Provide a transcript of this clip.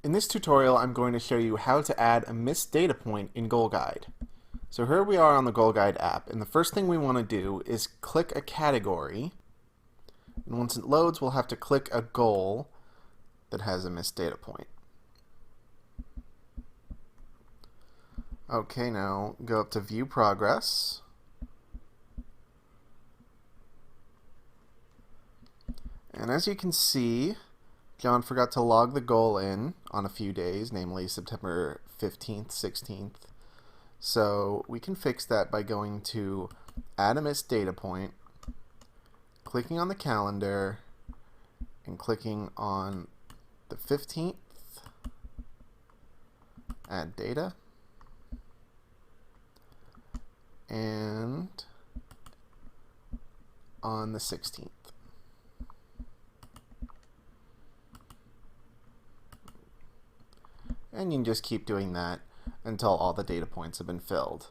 In this tutorial, I'm going to show you how to add a missed data point in Goal Guide. So here we are on the Goal Guide app, and the first thing we want to do is click a category, and once it loads, we'll have to click a goal that has a missed data point. Okay, now go up to View Progress. And as you can see, John forgot to log the goal in on a few days, namely September 15th, 16th. So we can fix that by going to Add a Missed Data Point, clicking on the calendar, and clicking on the 15th, Add Data, and on the 16th. And you can just keep doing that until all the data points have been filled.